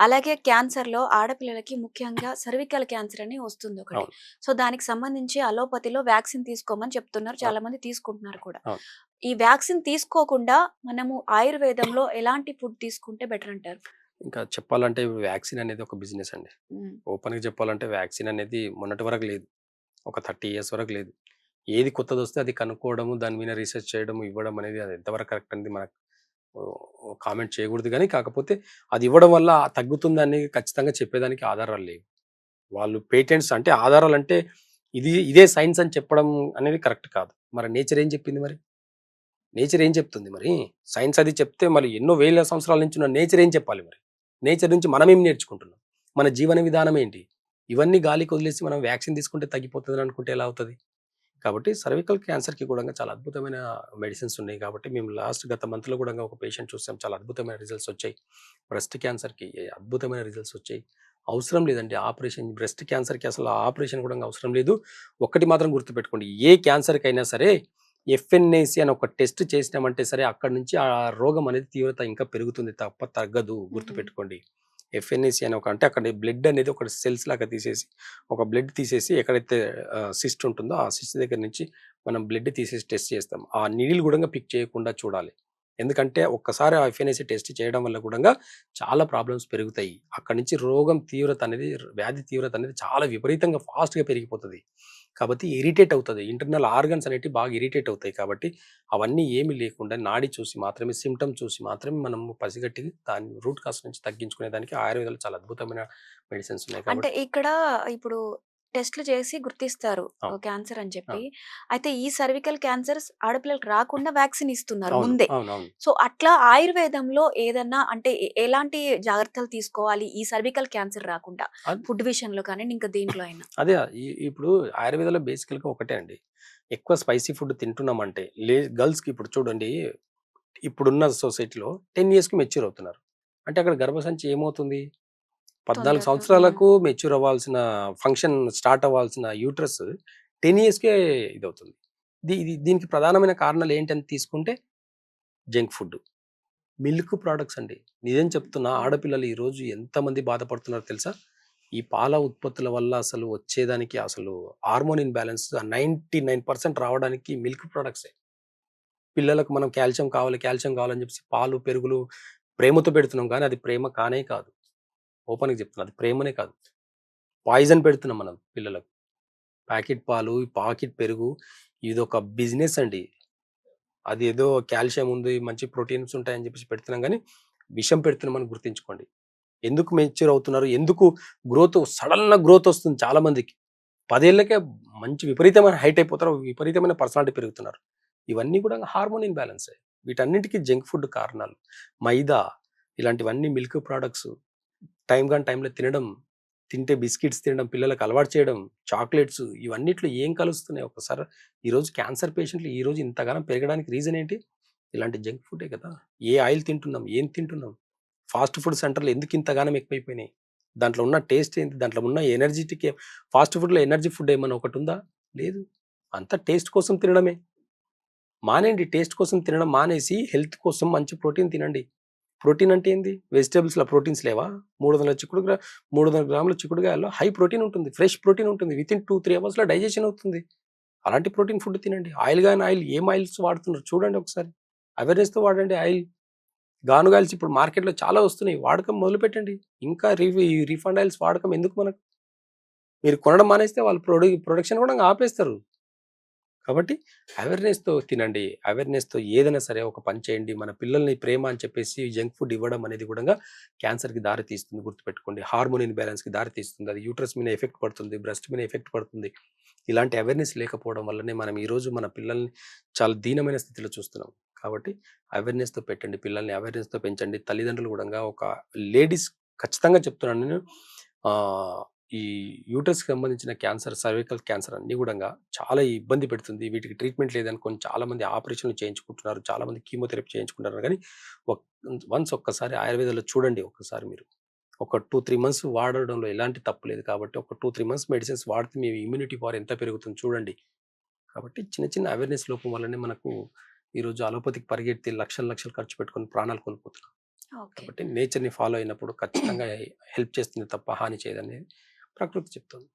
అలాగే క్యాన్సర్‌లో ఆడపిల్లలకి ముఖ్యంగా సర్వికల్ క్యాన్సర్ అని వస్తుందొకటి. అవును. సో, దానికి సంబంధించి అలోపతిలో వ్యాక్సిన్ తీసుకోమని చెప్తున్నారు. అ చాలామంది తీసుకుంటున్నారు కూడా. అవును. ఈ వ్యాక్సిన్ తీసుకోకుండా మనము ఆయుర్వేదంలో ఎలాంటి ఫుడ్ తీసుకుంటే బెటర్ అంటారు? ఇంకా చెప్పాలంటే వ్యాక్సిన్ అనేది ఒక బిజినెస్ అండి. హ్మ్. ఓపెన్‌గా చెప్పాలంటే వ్యాక్సిన్ అనేది మొన్నటి వరకు లేదు. ఒక 30 ఇయర్స్ వరకు లేదు. ఏది కొత్తదొస్తే అది కనుక్కోవడము, దాని మీద రీసెర్చ్ చేయడము, ఇవ్వడం అనేది అది ఎంతవరకు కరెక్ట్ అనేది మనకు కామెంట్ చేయకూడదు గానీ, కాకపోతే అది ఇవ్వడం వల్ల తగ్గుతుందని ఖచ్చితంగా చెప్పేదానికి ఆధారాలు లేవు. వాళ్ళు పేటెంట్స్ అంటే ఆధారాలంటే ఇదే సైన్స్ అని చెప్పడం అనేది కరెక్ట్ కాదు. మరి నేచర్ ఏం చెప్పింది మరి? నేచర్ ఏం చెప్తుంది మరి? సైన్స్ అది చెప్తే మరి ఎన్నో వేల సంవత్సరాల నుంచి ఉన్న నేచర్ ఏం చెప్పాలి మరి? నేచర్ నుంచి మనమేం నేర్చుకుంటున్నాం? మన జీవన విధానం ఏంటి? ఇవన్నీ గాలికి వదిలేసి మనం వ్యాక్సిన్ తీసుకుంటే తగ్గిపోతదని అనుకుంటే ఎలా అవుతది? కాబట్టి సర్వికల్ క్యాన్సర్‌కి కూడా చాలా అద్భుతమైన మెడిసిన్స్ ఉన్నాయి కాబట్టి మేము గత మంత్‌లో కూడా ఒక పేషెంట్ చూసాం. చాలా అద్భుతమైన రిజల్ట్స్ వచ్చాయి. బ్రెస్ట్ క్యాన్సర్‌కి అద్భుతమైన రిజల్ట్స్ వచ్చాయి. అవసరం లేదండి ఆపరేషన్. బ్రెస్ట్ క్యాన్సర్‌కి అసలు ఆపరేషన్ కూడా అవసరం లేదు. ఒక్కటి మాత్రం గుర్తుపెట్టుకోండి. ఏ క్యాన్సర్‌కైనా సరే ఎఫ్ఎన్ఏసి అని ఒక టెస్ట్ చేసినామంటే సరే అక్కడి నుంచి ఆ రోగం అనేది తీవ్రత ఇంకా పెరుగుతుంది తప్ప తగ్గదు. హుహు. గుర్తుపెట్టుకోండి. ఎఫ్ఎన్ఏసి అని అంటే అక్కడ బ్లడ్ అనేది ఒక సెల్స్ లాగా తీసేసి ఒక బ్లడ్ తీసేసి ఎక్కడైతే సిస్ట్ ఉంటుందో ఆ సిస్ట్ దగ్గర నుంచి మనం బ్లడ్ తీసేసి టెస్ట్ చేస్తాం. ఆ నీడిల్ గూడంగా పిక్ చేయకుండా చూడాలి. ఎందుకంటే ఒక్కసారి ఆ ఎఫ్ఎన్ఏసి టెస్ట్ చేయడం వల్ల గూడంగా చాలా ప్రాబ్లమ్స్ పెరుగుతాయి. అక్కడి నుంచి రోగం తీవ్రత అనేది వ్యాధి తీవ్రత అనేది చాలా విపరీతంగా ఫాస్ట్‌గా పెరిగిపోతది. కాబట్టి ఇరిటేట్ అవుతది. ఇంటర్నల్ ఆర్గన్స్ అనేటివి బాగా ఇరిటేట్ అవుతాయి కాబట్టి అవన్నీ ఏమి లేకుండా నాడి చూసి మాత్రమే సింప్టమ్ చూసి మాత్రమే మనం పసిగట్టి దాన్ని రూట్ కాజ్ నుంచి తగ్గించుకునే దానికి ఆయుర్వేదాలు చాలా అద్భుతమైన మెడిసిన్స్ ఉన్నాయి అంటే కాబట్టి ఇక్కడ ఇప్పుడు టెస్ట్‌లు చేసి గుర్తిస్తారు అవును. క్యాన్సర్ అని చెప్పి. అవును. అయితే ఈ సర్వికల్ క్యాన్సర్స్ ఆడపిల్లలకి రాకుండా వ్యాక్సిన్ ఇస్తున్నారు అవును. ముందే. అవునవును. సో, అట్లా ఆయుర్వేదంలో ఏదన్నా అంటే ఎలాంటి జాగ్రత్తలు తీసుకోవాలి ఈ సర్వికల్ క్యాన్సర్ రాకుండా? అద్ ఫుడ్ విషయంలో కానియండి, ఇంకా దేంట్లో అయినా? అదే ఇప్పుడు ఆయుర్వేదంలో బేసికల్‌గా ఒకటే అండి. ఎక్కువ స్పైసీ ఫుడ్ తింటున్నామంటే గర్ల్స్‌కి ఇప్పుడు చూడండి ఇప్పుడున్న సొసైటీలో 10 ఇయర్స్‌కి మెచ్యూర్ అవుతున్నారు. అంటే అక్కడ గర్భసంచి ఏమవుతుంది? 14 తొందరగా. హ్మ్. సంవత్సరాలకు మెచ్యూర్ అవ్వాల్సిన ఫంక్షన్ స్టార్ట్ అవ్వాల్సిన యూట్రస్ 10 ఇయర్స్‌కే ఇదవుతుంది. దీనికి ప్రధానమైన కారణాలు ఏంటని తీసుకుంటే జంక్ ఫుడ్, మిల్క్ ప్రొడక్ట్స్ అండి. నిజం చెప్తున్నా హ్మ్. ఆడపిల్లలు ఈరోజు ఎంతమంది బాధపడుతున్నారో తెలుసా? ఈ పాల ఉత్పత్తుల వల్ల అసలు వచ్చేదానికి అసలు హార్మోన్ ఇంబాలెన్స్ 99% రావడానికి మిల్క్ ప్రొడక్ట్సే. పిల్లలకు మనం కాల్షియం కావాలని చెప్పేసి పాలు, పెరుగులు ప్రేమతో పెడుతున్నాం గానీ అది ప్రేమ కానే కాదు. ఓపెన్‌గా చెప్తున్నా. అది ప్రేమనే కాదు. పాయిజన్ పెడుతున్నాం మనం పిల్లలకు. ప్యాకెట్ పాలు, పాకెట్ పెరుగు ఇదొక బిజినెస్ అండి. అదేదో కాల్షియం ఉంది, మంచి ప్రోటీన్స్ ఉంటాయని చెప్పేసి పెడుతున్నాం గానీ, విషం పెడుతున్నామని గుర్తుంచుకోండి. ఎందుకు మెచ్యూర్ అవుతున్నారు? ఎందుకు సడెన్‌గా గ్రోత్ వస్తుంది చాలా మందికి. 10 ఏళ్లకే మంచి విపరీతమైన హైట్ అయిపోతారు. విపరీతమైన పర్సనాలిటీ పెరుగుతున్నారు. ఇవన్నీ కూడా హార్మోన్ ఇంబాలెన్సే. వీటన్నిటికి జంక్ ఫుడ్ కారణాలు. మైదా ఇలాంటివన్నీ మిల్క్ ప్రొడక్ట్స్ గాని టైంలో తినడం, తింటే బిస్కిట్స్ తినడం, పిల్లలకి అలవాటు చేయడం, చాక్లెట్స్ ఇవన్నిట్లో ఏం కలుస్తున్నాయి ఒక్కసారి ఈరోజు క్యాన్సర్ పేషెంట్‌లు ఈరోజు ఇంతగనం పెరగడానికి రీజన్ ఏంటి? ఇలాంటి జంక్ ఫుడ్డే కదా! ఏ ఆయిల్ తింటున్నాం? ఏం తింటున్నాం? ఫాస్ట్ ఫుడ్ సెంటర్‌లు ఎందుకు ఇంతగానం ఎక్కువైపోయినాయి? దాంట్లో ఉన్న టేస్ట్ ఏంటి? దాంట్లో ఉన్న ఎనర్జిటిక్ ఫాస్ట్ ఫుడ్‌లో ఎనర్జీ ఫుడ్ ఏమన్నా ఒకటుందా? లేదు. అంతా టేస్ట్ కోసం తినడమే. మానేయండి టేస్ట్ కోసం తినడం మానేసి హెల్త్ కోసం మంచి ప్రోటీన్ తినండి. ప్రోటీన్ అంటే ఏంది? వెజిటబుల్స్‌లో ప్రోటీన్స్ లేవా? 300 గ్రాముల చిక్కుడుగాయల్లో హై ప్రోటీన్ ఉంటుంది. ఫ్రెష్ ప్రోటీన్ ఉంటుంది. వితిన్ 2, 3 అవర్స్‌లో డైజెషన్ అవుతుంది. అలాంటి ప్రోటీన్ ఫుడ్ తినండి. ఆయిల్ గాని ఏం ఆయిల్స్ వాడుతున్నారు చూడండి ఒకసారి. అవేర్‌నెస్‌తో వాడండి ఆయిల్. గానుగ ఆయిల్స్ ఇప్పుడు మార్కెట్‌లో చాలా వస్తున్నాయి. వాడకం మొదలుపెట్టండి. ఇంకా రిఫైండ్ ఆయిల్స్ వాడకం ఎందుకు మనకు? మీరు కొనడం మానేస్తే వాళ్ళు ప్రొడక్షన్ కూడా ఆపేస్తారు. కాబట్టి అవేర్‌నెస్‌తో తినండి. అవేర్‌నెస్‌తో ఏదైనా సరే ఒక పని చేయండి. మన పిల్లల్ని ప్రేమ అని చెప్పేసి జంక్ ఫుడ్ ఇవ్వడం అనేది గూడంగా క్యాన్సర్‌కి దారి తీస్తుంది గుర్తుపెట్టుకోండి. హార్మోన్ ఇంబాలెన్స్‌కి దారి తీస్తుంది. అది యూట్రస్ మీద ఎఫెక్ట్ పడుతుంది. బ్రెస్ట్ మీద ఎఫెక్ట్ పడుతుంది. ఇలాంటి అవేర్‌నెస్ లేకపోవడం వల్లనే మనం ఈరోజు మన పిల్లల్ని చాలా దీనమైన స్థితిలో చూస్తున్నాం. కాబట్టి అవేర్‌నెస్‌తో పెట్టండి. పిల్లల్ని అవేర్‌నెస్‌తో పెంచండి. తల్లిదండ్రులు గూడంగా ఒక లేడీస్ ఖచ్చితంగా చెప్తున్నాను నేను. ఆహ్, ఈ యూటరస్‌కి సంబంధించిన క్యాన్సర్, సర్వికల్ క్యాన్సర్ అన్నీ గూడంగా చాలా ఇబ్బంది పెడుతుంది. వీటికి ట్రీట్మెంట్ లేదనుకోని చాలామంది ఆపరేషన్‌లు చేయించుకుంటున్నారు. చాలామంది కీమోథెరపీ చేయించుకుంటున్నారు గానీ, ఒక్ ఒక్కసారి ఆయుర్వేదంలో చూడండి ఒక్కసారి మీరు. ఒక 2, 3 మంత్స్ వాడడంలో ఎలాంటి తప్పు లేదు కాబట్టి, ఒక 2, 3 మంత్స్ మెడిసిన్స్ వాడితే మీ ఇమ్యూనిటీ పవర్ ఎంత పెరుగుతుందో చూడండి. కాబట్టి చిన్న చిన్న అవేర్‌నెస్ లోపం వల్లనే మనకు ఈరోజు అలోపతికి పరిగెత్తి లక్షలు లక్షలు ఖర్చు పెట్టుకొని ప్రాణాలు కోల్పోతున్నాం. ఓకే. కాబట్టి నేచర్‌ని ఫాలో అయినప్పుడు ఖచ్చితంగా హెల్ప్ చేస్తుంది తప్ప హాని చేయదనేది ప్రకృతి చెప్తుంది.